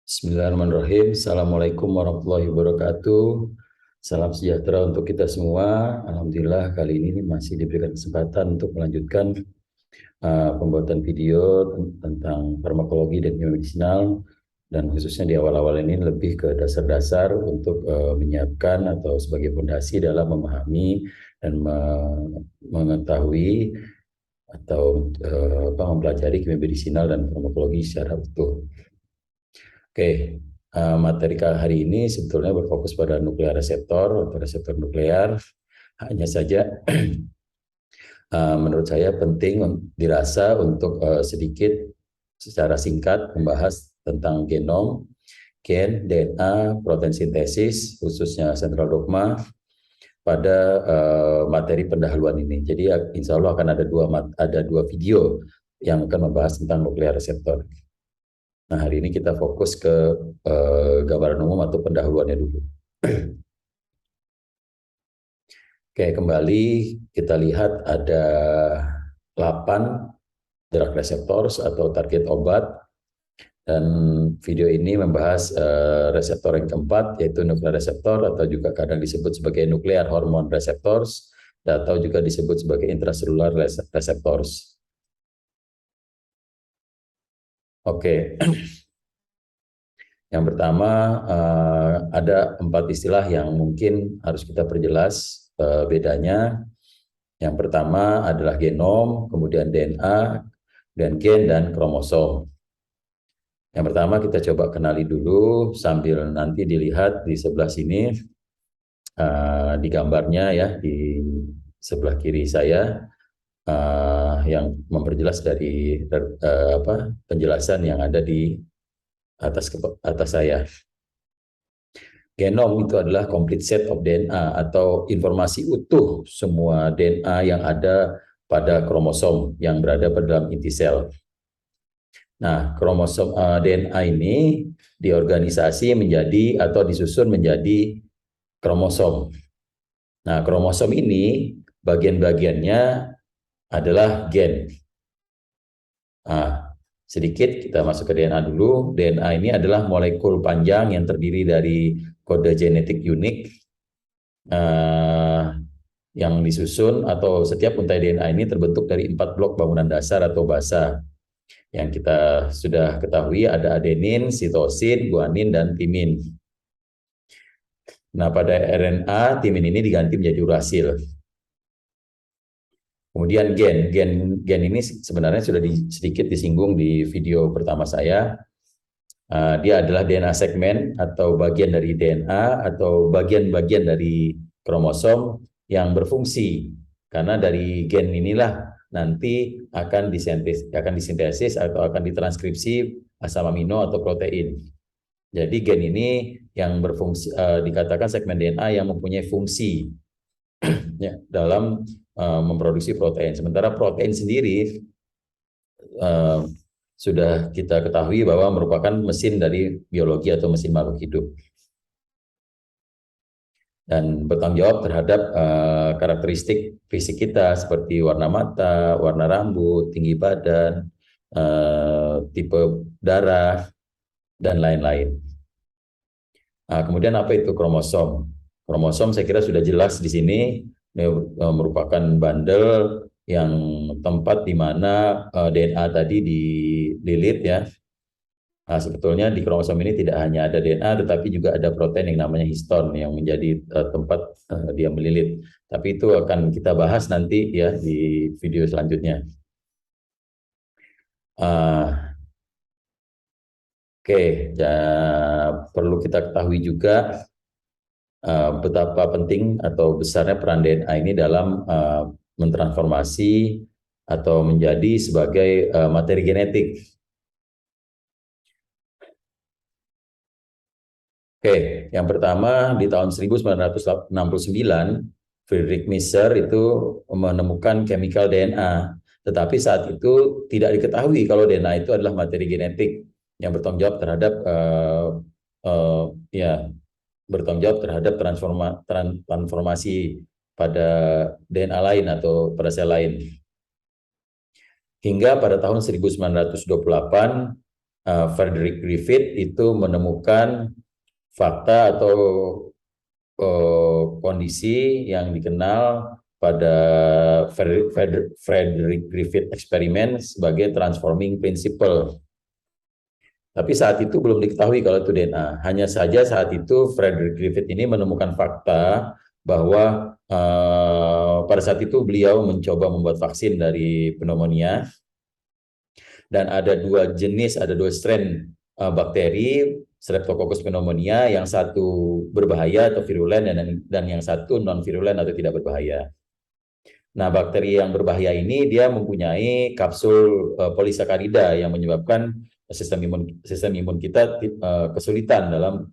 Bismillahirrahmanirrahim. Assalamualaikum warahmatullahi wabarakatuh. Salam sejahtera untuk kita semua. Alhamdulillah kali ini masih diberikan kesempatan untuk melanjutkan pembuatan video tentang farmakologi dan biomedisinal, dan khususnya di awal-awal ini lebih ke dasar-dasar untuk menyiapkan atau sebagai fondasi dalam memahami dan mengetahui atau mempelajari kimia medisinal dan farmakologi secara utuh. Oke, materi hari ini sebetulnya berfokus pada nuklear reseptor atau reseptor nuklear. Hanya saja menurut saya penting dirasa untuk sedikit secara singkat membahas tentang genom, gen, DNA, protein sintesis, khususnya sentral dogma pada materi pendahuluan ini. Jadi insya Allah akan ada dua video yang akan membahas tentang nuklear reseptor. Nah, hari ini kita fokus ke gambaran umum atau pendahuluannya dulu. Oke, kembali kita lihat ada 8 drug receptors atau target obat, dan video ini membahas reseptor yang keempat, yaitu nuklear reseptor atau juga kadang disebut sebagai nuklear hormone receptors atau juga disebut sebagai intracellular receptors. Oke. Yang pertama, ada 4 istilah yang mungkin harus kita perjelas bedanya. Yang pertama adalah genom, kemudian DNA, dan gen dan kromosom. Yang pertama kita coba kenali dulu sambil nanti dilihat di sebelah sini, di gambarnya ya, di sebelah kiri saya, yang memperjelas dari penjelasan yang ada di atas saya. Genom itu adalah complete set of DNA atau informasi utuh semua DNA yang ada pada kromosom yang berada pada dalam inti sel. Nah, kromosom DNA ini diorganisasi menjadi atau disusun menjadi kromosom. Nah, kromosom ini bagian-bagiannya adalah gen. Nah, sedikit kita masuk ke DNA dulu. DNA ini adalah molekul panjang yang terdiri dari kode genetik unik yang disusun, atau setiap untai DNA ini terbentuk dari 4 blok bangunan dasar atau basa. Yang kita sudah ketahui ada adenin, sitosin, guanin, dan timin. Nah, pada RNA, timin ini diganti menjadi urasil. Kemudian gen ini sebenarnya sudah sedikit disinggung di video pertama saya. Dia adalah DNA segmen atau bagian dari DNA atau bagian-bagian dari kromosom yang berfungsi. Karena dari gen inilah nanti akan disintesis atau akan ditranskripsi asam amino atau protein. Jadi gen ini yang berfungsi, dikatakan segmen DNA yang mempunyai fungsi ya, dalam memproduksi protein. Sementara protein sendiri sudah kita ketahui bahwa merupakan mesin dari biologi atau mesin makhluk hidup, dan bertanggung jawab terhadap karakteristik fisik kita seperti warna mata, warna rambut, tinggi badan, tipe darah, dan lain-lain. Nah, kemudian apa itu kromosom? Kromosom saya kira sudah jelas di sini. Ini merupakan bundle yang tempat di mana DNA tadi dililit ya. Nah, sebetulnya di kromosom ini tidak hanya ada DNA, tetapi juga ada protein yang namanya histon yang menjadi tempat dia melilit. Tapi itu akan kita bahas nanti ya di video selanjutnya. Oke, ya, perlu kita ketahui juga betapa penting atau besarnya peran DNA ini dalam mentransformasi atau menjadi sebagai materi genetik. Oke, yang pertama di tahun 1969, Friedrich Miescher itu menemukan chemical DNA. Tetapi saat itu tidak diketahui kalau DNA itu adalah materi genetik yang bertanggung jawab terhadap bertanggung jawab terhadap transformasi pada DNA lain atau pada sel lain. Hingga pada tahun 1928 Frederick Griffith itu menemukan fakta atau kondisi yang dikenal pada Frederick Griffith Experiment sebagai transforming principle. Tapi saat itu belum diketahui kalau itu DNA. Hanya saja saat itu Frederick Griffith ini menemukan fakta bahwa pada saat itu beliau mencoba membuat vaksin dari pneumonia, dan ada dua jenis, ada dua strain bakteri Streptococcus pneumonia, yang satu berbahaya atau virulen dan yang satu non virulen atau tidak berbahaya. Nah, bakteri yang berbahaya ini dia mempunyai kapsul polisakarida yang menyebabkan sistem imun kita kesulitan dalam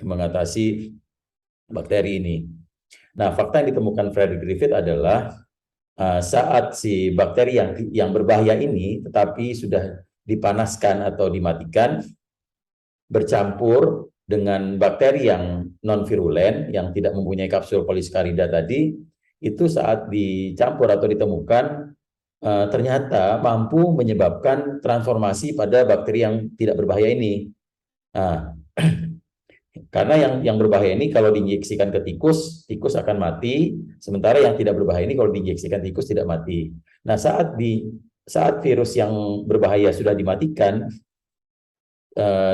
mengatasi bakteri ini. Nah, fakta yang ditemukan Frederick Griffith adalah saat si bakteri yang berbahaya ini tetapi sudah dipanaskan atau dimatikan, bercampur dengan bakteri yang non virulen yang tidak mempunyai kapsul polisakarida tadi, itu saat dicampur atau ditemukan ternyata mampu menyebabkan transformasi pada bakteri yang tidak berbahaya ini. Nah, karena yang berbahaya ini kalau diinjeksikan ke tikus, tikus akan mati, sementara yang tidak berbahaya ini kalau diinjeksikan tikus tidak mati. Nah, saat virus yang berbahaya sudah dimatikan,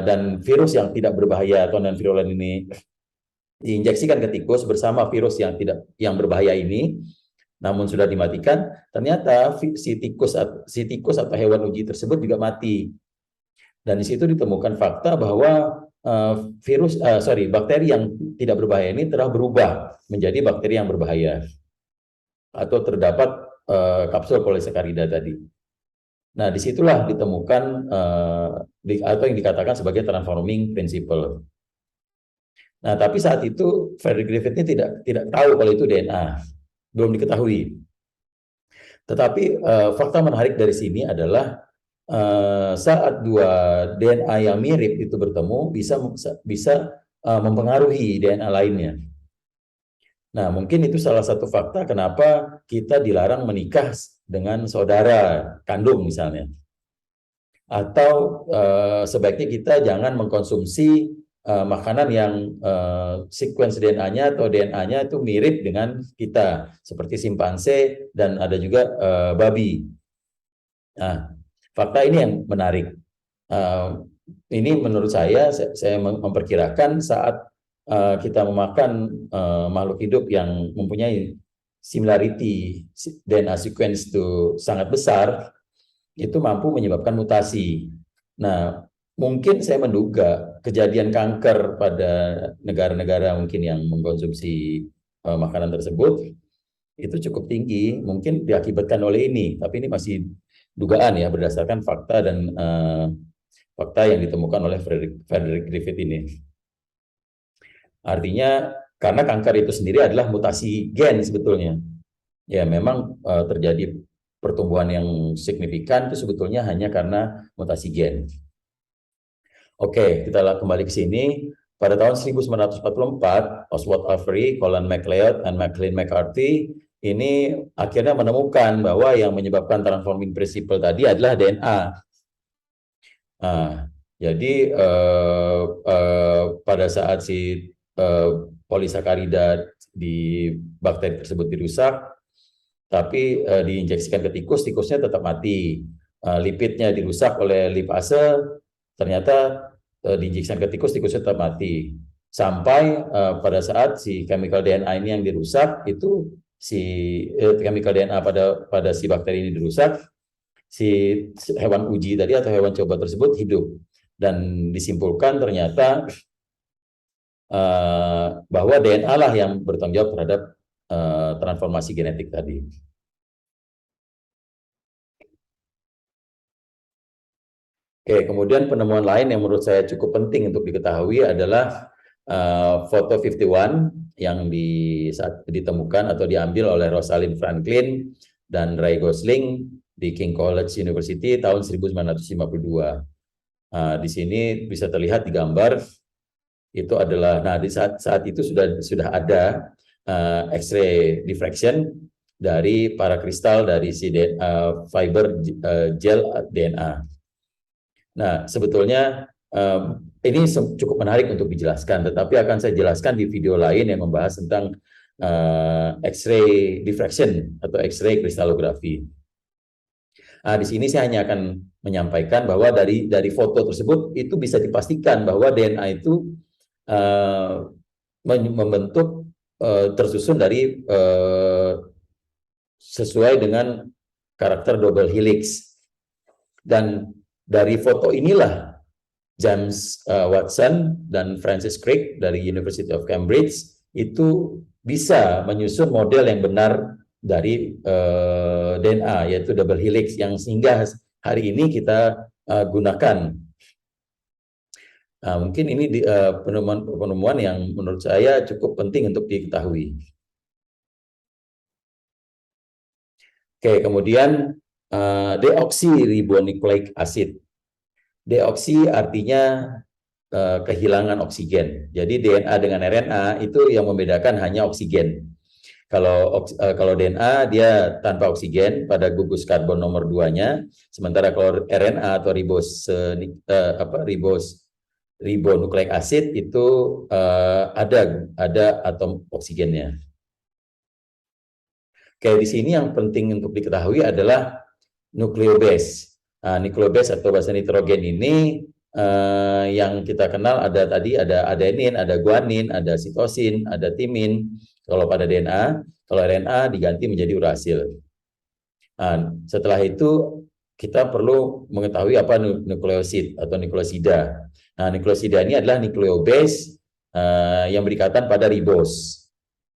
dan virus yang tidak berbahaya atau non virulen ini diinjeksikan ke tikus bersama virus yang berbahaya ini, namun sudah dimatikan, ternyata si tikus atau hewan uji tersebut juga mati. Dan di situ ditemukan fakta bahwa bakteri yang tidak berbahaya ini telah berubah menjadi bakteri yang berbahaya atau terdapat kapsul polisakarida tadi. Nah, disitulah ditemukan atau yang dikatakan sebagai transforming principle. Nah, tapi saat itu Frederick Griffith ini tidak tahu kalau itu DNA, belum diketahui. Tetapi fakta menarik dari sini adalah saat dua DNA yang mirip itu bertemu bisa mempengaruhi DNA lainnya. Nah, mungkin itu salah satu fakta kenapa kita dilarang menikah dengan saudara kandung misalnya. Atau sebaiknya kita jangan mengkonsumsi makanan yang sequence DNA-nya atau DNA-nya itu mirip dengan kita, seperti simpanse dan ada juga babi. Nah, fakta ini yang menarik. Ini menurut saya memperkirakan saat kita memakan makhluk hidup yang mempunyai similarity DNA sequence itu sangat besar, itu mampu menyebabkan mutasi. Nah, mungkin saya menduga kejadian kanker pada negara-negara mungkin yang mengkonsumsi makanan tersebut itu cukup tinggi, mungkin diakibatkan oleh ini. Tapi ini masih dugaan ya, berdasarkan fakta dan fakta yang ditemukan oleh Frederick Griffith ini. Artinya karena kanker itu sendiri adalah mutasi gen sebetulnya. Ya, memang terjadi pertumbuhan yang signifikan itu sebetulnya hanya karena mutasi gen. Oke, kita kembali ke sini. Pada tahun 1944, Oswald Avery, Colin MacLeod, dan Maclean McCarthy ini akhirnya menemukan bahwa yang menyebabkan transforming principle tadi adalah DNA. Nah, jadi pada saat si polisakarida di bakteri tersebut dirusak, tapi diinjeksikan ke tikus, tikusnya tetap mati. Lipidnya dirusak oleh lipase, ternyata diinjeksikan ke tikus, tikusnya tetap mati. Sampai pada saat si chemical DNA ini yang dirusak, itu si chemical DNA pada si bakteri ini dirusak, si hewan uji tadi atau hewan coba tersebut hidup. Dan disimpulkan ternyata bahwa DNA lah yang bertanggung jawab terhadap transformasi genetik tadi. Oke, kemudian penemuan lain yang menurut saya cukup penting untuk diketahui adalah foto 51 yang saat ditemukan atau diambil oleh Rosalind Franklin dan Ray Gosling di King College University tahun 1952. Di sini bisa terlihat di gambar itu adalah, nah di saat itu sudah ada X-ray diffraction dari para kristal dari si fiber gel DNA. Nah, sebetulnya ini cukup menarik untuk dijelaskan, tetapi akan saya jelaskan di video lain yang membahas tentang X-ray diffraction atau X-ray kristalografi. Nah, di sini saya hanya akan menyampaikan bahwa dari foto tersebut itu bisa dipastikan bahwa DNA itu membentuk tersusun dari sesuai dengan karakter double helix. Dan dari foto inilah James Watson dan Francis Crick dari University of Cambridge itu bisa menyusun model yang benar dari DNA, yaitu double helix, yang sehingga hari ini kita gunakan. Nah, mungkin ini penemuan yang menurut saya cukup penting untuk diketahui. Oke, kemudian deoksiribonucleic acid. Deoksi artinya kehilangan oksigen. Jadi DNA dengan RNA itu yang membedakan hanya oksigen. Kalau DNA dia tanpa oksigen pada gugus karbon nomor 2-nya, sementara kalau RNA atau ribonucleic acid itu ada atom oksigennya. Oke, di sini yang penting untuk diketahui adalah nukleobase. Nah, nukleobase atau bahasa nitrogen ini yang kita kenal ada adenin, ada guanin, ada sitosin, ada timin. Kalau pada DNA, kalau RNA diganti menjadi urasil. Nah, setelah itu kita perlu mengetahui apa nukleosid atau nukleosida. Nah, nukleosida ini adalah nukleobase yang berikatan pada ribos.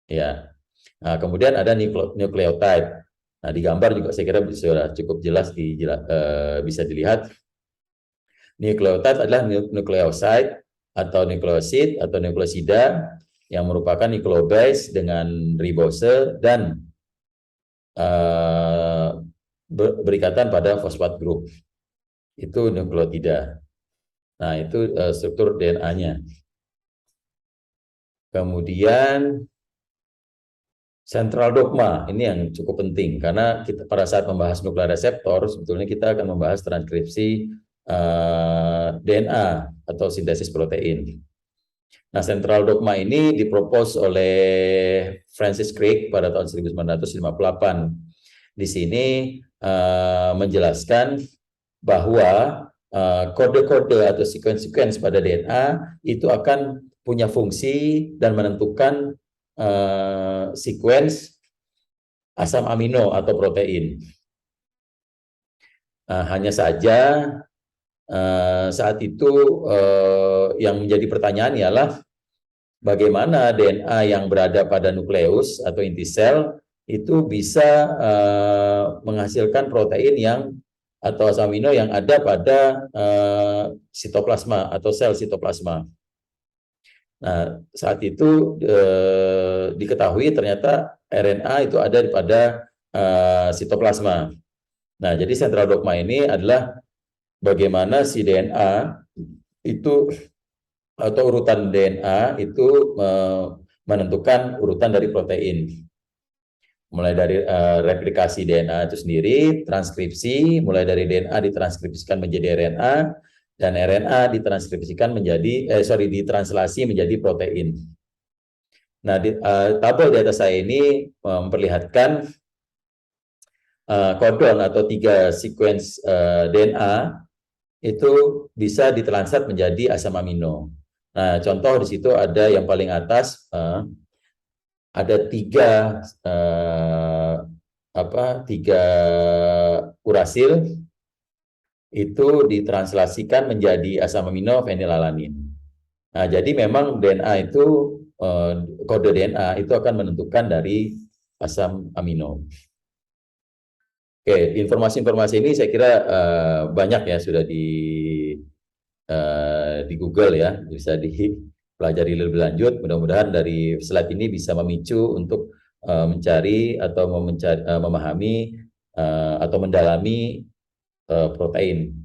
Ya. Nah, kemudian ada nukleotide. Nah, di gambar juga saya kira sudah cukup jelas bisa dilihat. Nukleotide adalah nukleoside atau nukleosid atau nukleosida yang merupakan nukleobase dengan ribose dan berikatan pada fosfat group. Itu nukleotida. Nah, itu struktur DNA-nya. Kemudian central dogma, ini yang cukup penting karena kita pada saat membahas nuklear reseptor sebetulnya kita akan membahas transkripsi DNA atau sintesis protein. Nah, central dogma ini dipropos oleh Francis Crick pada tahun 1958. Di sini menjelaskan bahwa kode-kode atau sequence pada DNA itu akan punya fungsi dan menentukan sequence asam amino atau protein. Hanya saja saat itu yang menjadi pertanyaan ialah bagaimana DNA yang berada pada nukleus atau inti sel itu bisa menghasilkan protein yang atau asam amino yang ada pada sitoplasma atau sel sitoplasma. Nah, saat itu diketahui ternyata RNA itu ada pada sitoplasma. Nah, jadi central dogma ini adalah bagaimana si DNA itu atau urutan DNA itu menentukan urutan dari protein. Mulai dari replikasi DNA itu sendiri, transkripsi, mulai dari DNA ditranskripsikan menjadi RNA, dan RNA ditranskripsikan ditranslasi menjadi protein. Nah, tabel di atas saya ini memperlihatkan kodon atau 3 sequence DNA itu bisa ditranslate menjadi asam amino. Nah, contoh di situ ada yang paling atas ada 3 urasil itu ditranslasikan menjadi asam amino fenilalanin. Nah, jadi memang DNA itu kode DNA itu akan menentukan dari asam amino. Oke, informasi-informasi ini saya kira banyak ya sudah di Google ya, bisa dipelajari lebih lanjut. Mudah-mudahan dari slide ini bisa memicu untuk mencari atau memahami atau mendalami protein.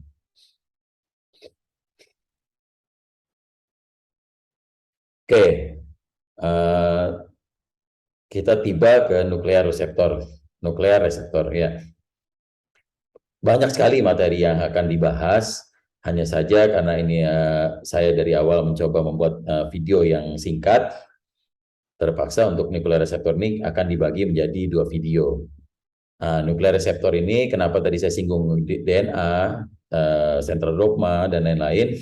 Oke, kita tiba ke nuklear reseptor. Nuklear reseptor ya. Banyak sekali materi yang akan dibahas. Hanya saja karena ini saya dari awal mencoba membuat video yang singkat, terpaksa untuk nuklear reseptor ini akan dibagi menjadi 2 video. Nuklear reseptor ini kenapa tadi saya singgung DNA, central dogma, dan lain-lain,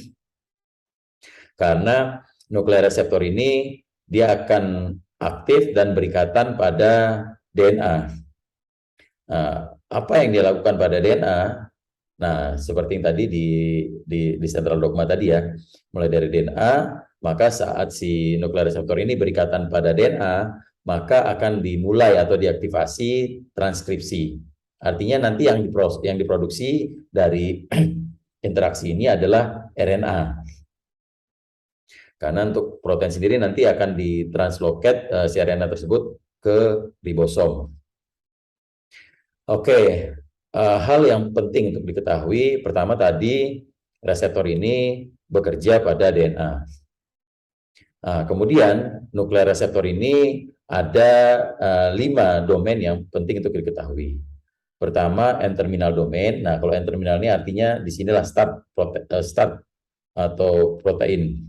karena nuklear reseptor ini dia akan aktif dan berikatan pada DNA. Apa yang dilakukan pada DNA? Nah, seperti yang tadi di central dogma tadi ya, mulai dari DNA, maka saat si nuklear reseptor ini berikatan pada DNA, maka akan dimulai atau diaktifasi transkripsi. Artinya nanti yang diproduksi dari interaksi ini adalah RNA. Karena untuk protein sendiri nanti akan ditranslocate si RNA tersebut ke ribosom. Oke. Hal yang penting untuk diketahui, pertama tadi reseptor ini bekerja pada DNA. Kemudian nuklear reseptor ini ada 5 domain yang penting untuk diketahui. Pertama, N-terminal domain. Nah, kalau N-terminal ini artinya di sinilah start atau protein.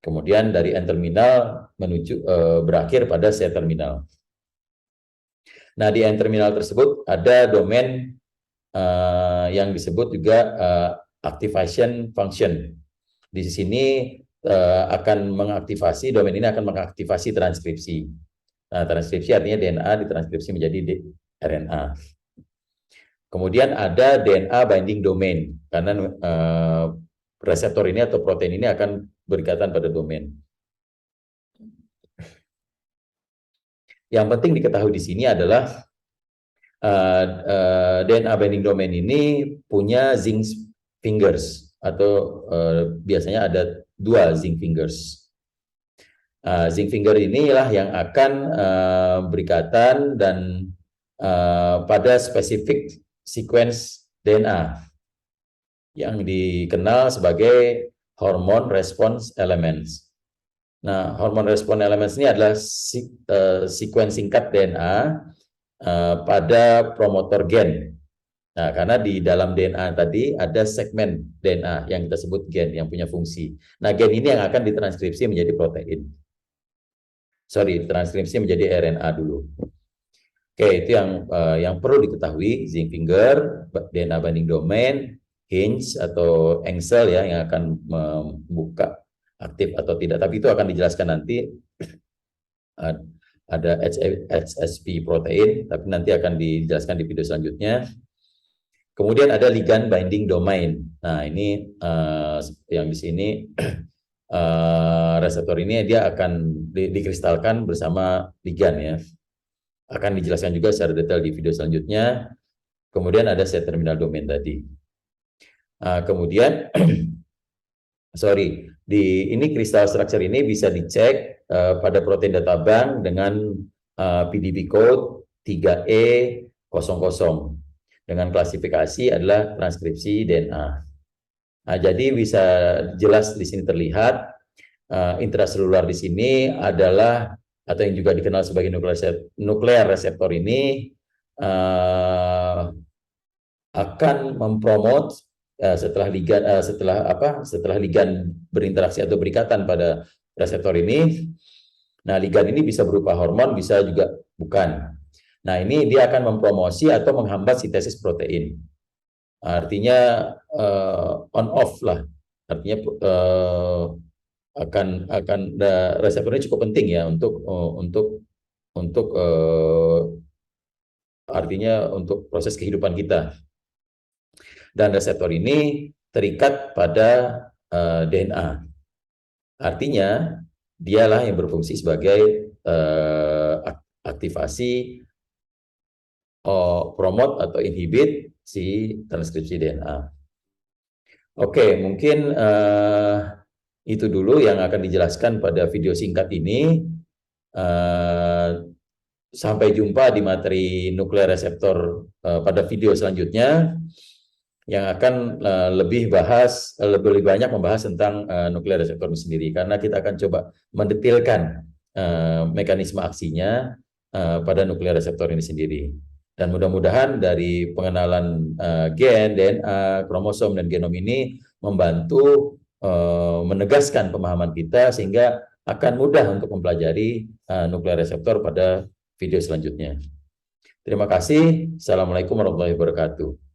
Kemudian dari N-terminal menuju berakhir pada C-terminal. Nah, di N-terminal tersebut ada domain yang disebut juga activation function. Di sini akan mengaktifasi, domain ini akan mengaktifasi transkripsi. Nah, transkripsi artinya DNA ditranskripsi menjadi RNA. Kemudian ada DNA binding domain, karena reseptor ini atau protein ini akan berikatan pada domain. Yang penting diketahui di sini adalah DNA binding domain ini punya zinc fingers atau biasanya ada 2 zinc fingers. Zinc finger inilah yang akan berikatan dan pada spesifik sequence DNA yang dikenal sebagai hormone response elements. Nah, hormone response elements ini adalah sequence singkat DNA pada promotor gen. Nah, karena di dalam DNA tadi ada segmen DNA yang kita sebut gen yang punya fungsi. Nah, gen ini yang akan ditranskripsi menjadi protein. Transkripsi menjadi RNA dulu. Oke, itu yang perlu diketahui, zinc finger, DNA binding domain, hinge atau engsel ya yang akan membuka aktif atau tidak. Tapi itu akan dijelaskan nanti. Ada HSP protein, tapi nanti akan dijelaskan di video selanjutnya. Kemudian ada ligand binding domain. Nah, ini yang di sini reseptor ini dia akan dikristalkan bersama ligand ya. Akan dijelaskan juga secara detail di video selanjutnya. Kemudian ada C-terminal domain tadi. Kemudian ini kristal structure ini bisa dicek pada protein data bank dengan PDB code 3E00 dengan klasifikasi adalah transkripsi DNA. Nah, jadi bisa jelas di sini terlihat intraselular di sini adalah atau yang juga dikenal sebagai nuklear reseptor ini akan mempromot setelah ligand berinteraksi atau berikatan pada reseptor ini. Nah, ligand ini bisa berupa hormon, bisa juga bukan. Nah, ini dia akan mempromosi atau menghambat sintesis protein. Artinya on off lah. Artinya reseptor ini cukup penting ya artinya untuk proses kehidupan kita. Dan reseptor ini terikat pada DNA. Artinya dialah yang berfungsi sebagai aktivasi promote atau inhibit si transkripsi DNA. Oke, mungkin itu dulu yang akan dijelaskan pada video singkat ini. Sampai jumpa di materi nuklear reseptor pada video selanjutnya yang akan lebih banyak membahas tentang nuklear reseptor sendiri, karena kita akan coba mendetailkan mekanisme aksinya pada nuklear reseptor ini sendiri. Dan mudah-mudahan dari pengenalan gen, DNA, kromosom, dan genom ini membantu menegaskan pemahaman kita sehingga akan mudah untuk mempelajari nuklear reseptor pada video selanjutnya. Terima kasih. Assalamualaikum warahmatullahi wabarakatuh.